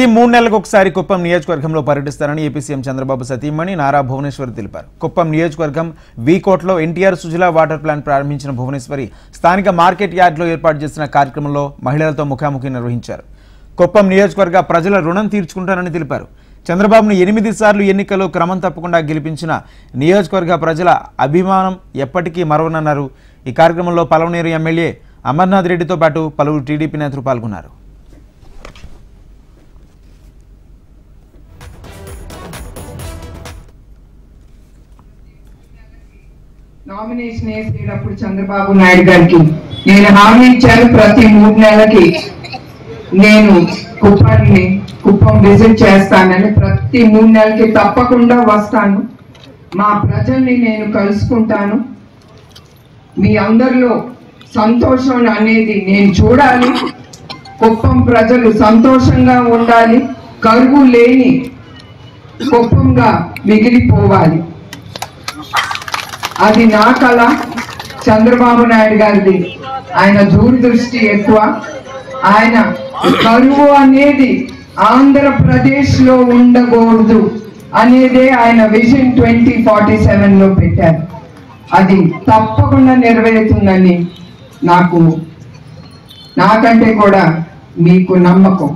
ప్రతి 3 నెలలకు ఒకసారి కుప్పం నియోజకవర్గంలో పర్యటిస్తారని ఏపీ సీఎం చంద్రబాబు సతీమణి నారా భువనేశ్వరి తెలిపారు. కుప్పం నియోజకవర్గం వీకోట్లో ఎన్టీఆర్ సుజలా వాటర్ ప్లాంట్ ప్రారంభించిన భువనేశ్వరి స్థానిక మార్కెట్ యార్డ్లో ఏర్పాటు చేసిన కార్యక్రమంలో మహిళలతో ముఖాముఖి నిర్వహించారు. కుప్పం నియోజకవర్గ ప్రజల రుణం తీర్చుకుంటారని తెలిపారు. చంద్రబాబును 8 సార్లు ఎన్నికల్లో క్రమం తప్పకుండా గెలిపించిన నియోజకవర్గ ప్రజల అభిమానం ఎప్పటికీ మరవనన్నారు. ఈ కార్యక్రమంలో పలమనేరు ఎమ్మెల్యే అమర్నాథ్ రెడ్డితో పాటు పలువురు టీడీపీ నేతలు పాల్గొన్నారు. నామినేషన్ వేసేటప్పుడు చంద్రబాబు నాయుడు గారికి నేను హామీ ఇచ్చాను, ప్రతి 3 నెలలకి నేను కుప్పం విజిట్ చేస్తానని. ప్రతి 3 నెలలకి తప్పకుండా వస్తాను. మా ప్రజల్ని నేను కలుసుకుంటాను. మీ అందరిలో సంతోషం అనేది నేను చూడాలి. కుప్పం ప్రజలు సంతోషంగా ఉండాలి, కరువు లేని కుప్పంగా మిగిలిపోవాలి. అది నా కళ. చంద్రబాబు నాయుడు గారిది ఆయన దూరదృష్టి ఎక్కువ. ఆయన కరువు అనేది ఆంధ్రప్రదేశ్లో ఉండకూడదు అనేదే ఆయన విజన్ 2047లో పెట్టారు. అది తప్పకుండా నెరవేరుతుందని నాకంటే కూడా మీకు నమ్మకం.